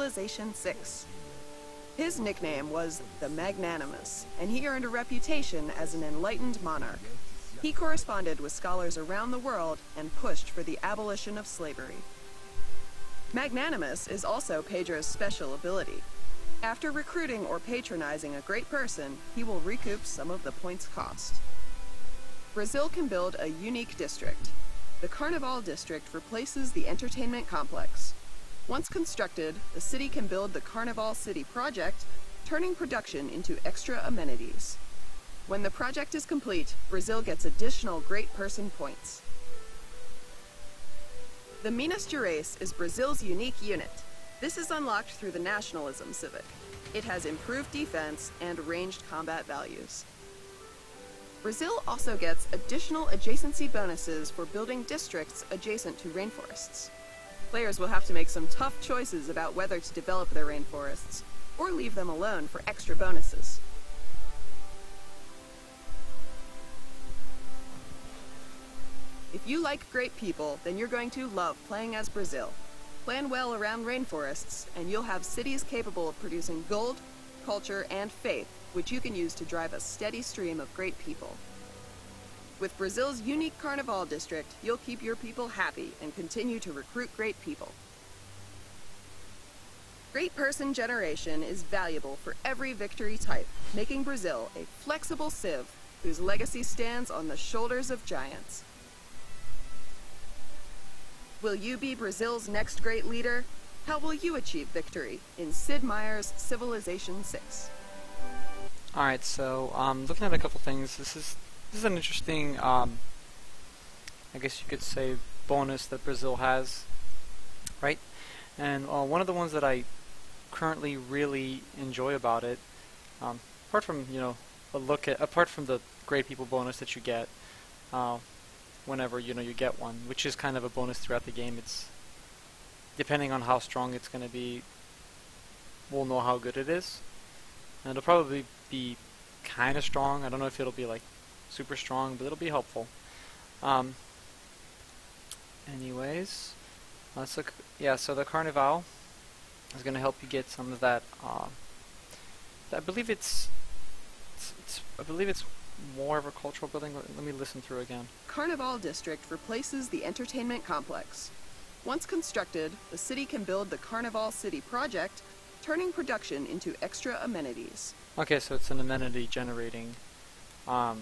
Civilization VI. His nickname was the Magnanimous, and he earned a reputation as an enlightened monarch. He corresponded with scholars around the world and pushed for the abolition of slavery. Magnanimous is also Pedro's special ability. After recruiting or patronizing a great person, he will recoup some of the points cost. Brazil can build a unique district. The Carnival district replaces the entertainment complex. Once constructed, the city can build the Carnival City project, turning production into extra amenities. When the project is complete, Brazil gets additional great person points. The Minas Gerais is Brazil's unique unit. This is unlocked through the Nationalism Civic. It has improved defense and ranged combat values. Brazil also gets additional adjacency bonuses for building districts adjacent to rainforests. Players will have to make some tough choices about whether to develop their rainforests, or leave them alone for extra bonuses. If you like great people, then you're going to love playing as Brazil. Plan well around rainforests, and you'll have cities capable of producing gold, culture, and faith, which you can use to drive a steady stream of great people. With Brazil's unique Carnival district, you'll keep your people happy and continue to recruit great people. Great person generation is valuable for every victory type, making Brazil a flexible civ whose legacy stands on the shoulders of giants. Will you be Brazil's next great leader? How will you achieve victory in Sid Meier's Civilization VI? Alright, so looking at a couple things, this is an interesting, I guess you could say, bonus that Brazil has, right? And one of the ones that I currently really enjoy about it, apart from apart from the great people bonus that you get whenever you get one, which is kind of a bonus throughout the game. It's depending on how strong it's going to be, we'll know how good it is. And it'll probably be kind of strong. I don't know if it'll be like super strong, but it'll be helpful. Anyways, let's look. Yeah, so the Carnival is going to help you get some of that. I believe it's more of a cultural building. Let me listen through again. Carnival district replaces the entertainment complex. Once constructed, the city can build the Carnival City project, turning production into extra amenities. Okay, so it's an amenity generating, I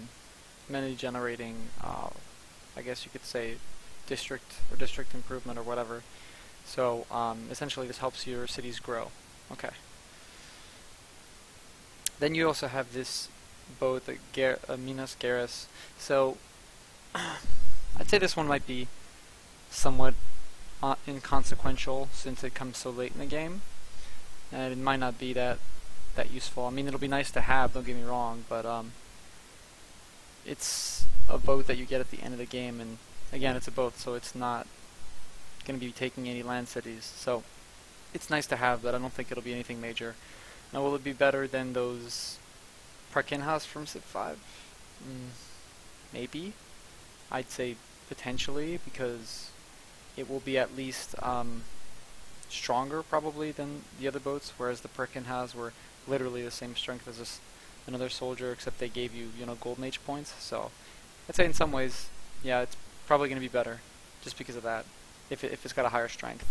guess you could say, district improvement or whatever. So essentially, this helps your cities grow. Okay. Then you also have this boat, the Minas Gerais. So I'd say this one might be somewhat inconsequential since it comes so late in the game, and it might not be that useful. I mean, it'll be nice to have, don't get me wrong, but it's a boat that you get at the end of the game, and again, it's a boat, so it's not going to be taking any land cities. So it's nice to have, but I don't think it'll be anything major. Now, will it be better than those Parkinhouse from Civ V? Maybe. I'd say potentially, because it will be at least stronger probably than the other boats, whereas the Parkinhouse were literally the same strength as another soldier, except they gave you, gold mage points. So I'd say in some ways, yeah, it's probably going to be better just because of that, if it's got a higher strength.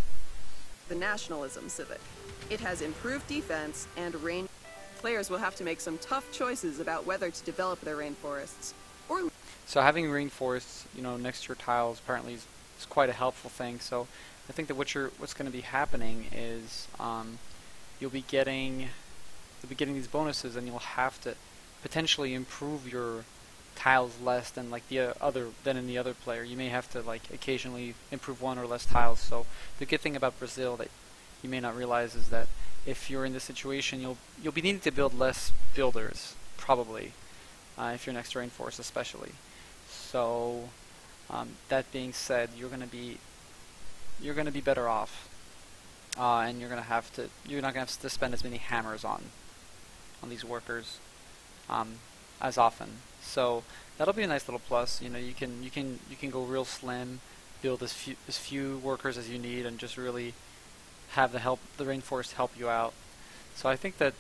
The Nationalism Civic. It has improved defense and range. Players will have to make some tough choices about whether to develop their rainforests or. So having rainforests, next to your tiles apparently is quite a helpful thing. So I think that what's going to be happening is you'll be getting these bonuses, and you'll have to potentially improve your tiles less than in the other player. You may have to occasionally improve one or less tiles. So the good thing about Brazil that you may not realize is that if you're in this situation, you'll be needing to build less builders probably if you're next to rainforest especially. So that being said, you're going to be better off, and you're not going to have to spend as many hammers on these workers as often. So that'll be a nice little plus. You can go real slim, build as few workers as you need, and just really have the rainforest help you out. So I think that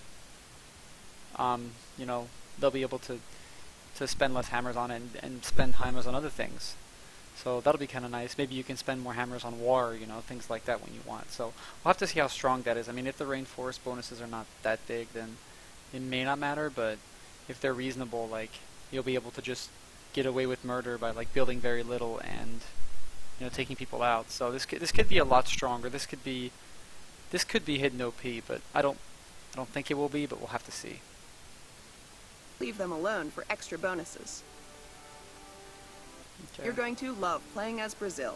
you know, they'll be able to spend less hammers on it and spend hammers on other things. So that'll be kind of nice. Maybe you can spend more hammers on war, you know, things like that when you want. So we'll have to see how strong that is. I mean, if the rainforest bonuses are not that big, then it may not matter. But if they're reasonable, like, you'll be able to just get away with murder by like building very little and, you know, taking people out. So this could be a lot stronger. This could be hidden OP, but I don't think it will be. But we'll have to see. Leave them alone for extra bonuses. Okay. You're going to love playing as Brazil.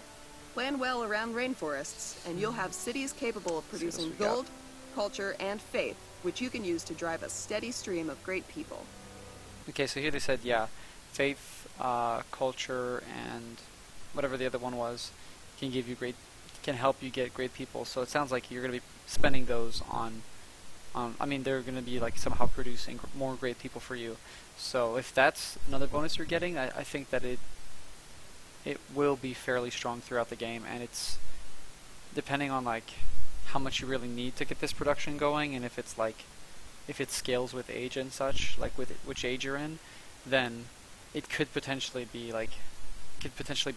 Plan well around rainforests, and you'll have cities capable of producing gold, culture, and faith, which you can use to drive a steady stream of great people. Okay, so here they said, yeah, faith, culture, and whatever the other one was, can help you get great people. So it sounds like you're going to be spending those on. I mean, they're going to be like somehow producing more great people for you. So if that's another bonus you're getting, I think that it will be fairly strong throughout the game, and it's depending on like how much you really need to get this production going, and if it scales with age and such, like with which age you're in, then it could potentially be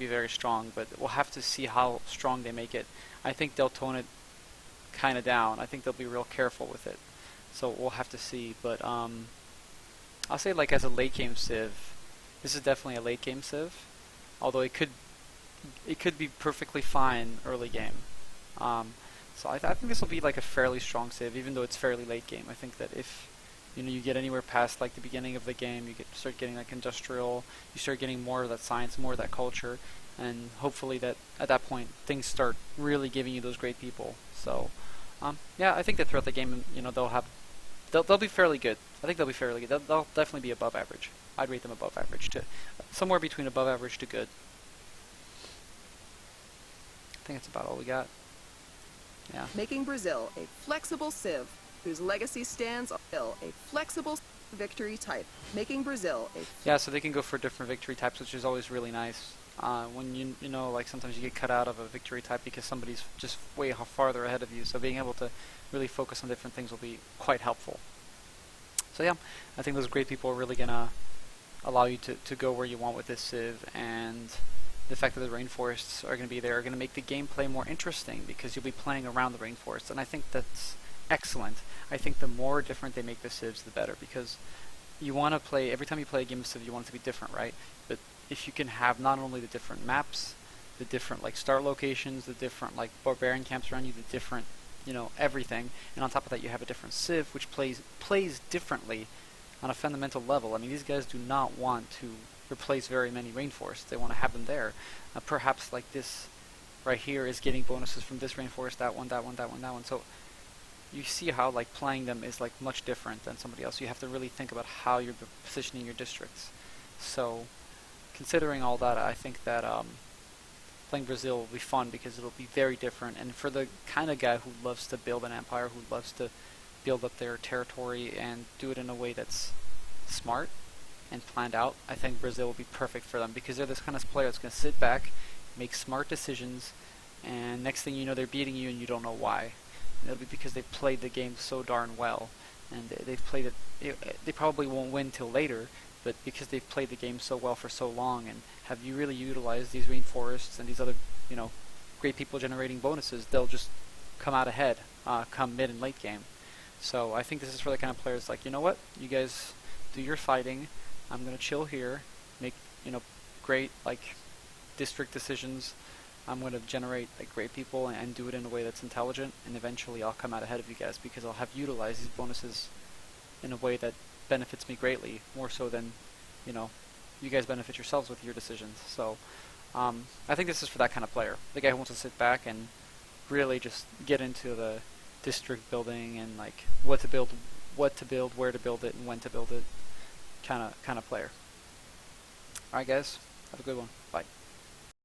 very strong. But we'll have to see how strong they make it. I think they'll tone it kind of down. I think they'll be real careful with it. So we'll have to see. But I'll say, like, as a late game Civ, this is definitely a late game Civ. Although it could be perfectly fine early game. So I think this will be like a fairly strong Civ, even though it's fairly late game. I think that if you get anywhere past like the beginning of the game, you start getting like industrial, you start getting more of that science, more of that culture, and hopefully that at that point things start really giving you those great people. So yeah, I think that throughout the game, they'll be fairly good. I think they'll be fairly good. They'll definitely be above average. I'd rate them above average to somewhere between above average to good. I think that's about all we got. Yeah. Making Brazil a flexible Civ whose legacy stands on a flexible victory type. Making Brazil a yeah, so they can go for different victory types, which is always really nice. When you know, like sometimes you get cut out of a victory type because somebody's just way farther ahead of you. So being able to really focus on different things will be quite helpful. So yeah, I think those great people are really gonna allow you to go where you want with this Civ, and the fact that the rainforests are going to be there are going to make the gameplay more interesting because you'll be playing around the rainforest, and I think that's excellent. I think the more different they make the Civs, the better, because you want to play, every time you play a game of Civ, you want it to be different, right? But if you can have not only the different maps, the different like start locations, the different like barbarian camps around you, the different, everything, and on top of that you have a different Civ which plays differently on a fundamental level. I mean, these guys do not want to replace very many rainforests. They want to have them there. Perhaps like this right here is getting bonuses from this rainforest, that one. So you see how like playing them is like much different than somebody else. You have to really think about how you're positioning your districts. So considering all that, I think that playing Brazil will be fun because it'll be very different. And for the kind of guy who loves to build an empire, who loves to build up their territory and do it in a way that's smart and planned out, I think Brazil will be perfect for them because they're this kind of player that's going to sit back, make smart decisions, and next thing you know they're beating you and you don't know why. And it'll be because they played the game so darn well, and they've played it. They probably won't win till later, but because they've played the game so well for so long and have you really utilized these rainforests and these other great people generating bonuses, they'll just come out ahead come mid and late game. So I think this is for the kind of players like, you know what, you guys do your fighting, I'm going to chill here, make great like district decisions, I'm going to generate like great people and do it in a way that's intelligent, and eventually I'll come out ahead of you guys because I'll have utilized these bonuses in a way that benefits me greatly, more so than you guys benefit yourselves with your decisions. So I think this is for that kind of player, the guy who wants to sit back and really just get into the district building and like what to build, where to build it, and when to build it, kind of player. Alright guys, have a good one. Bye.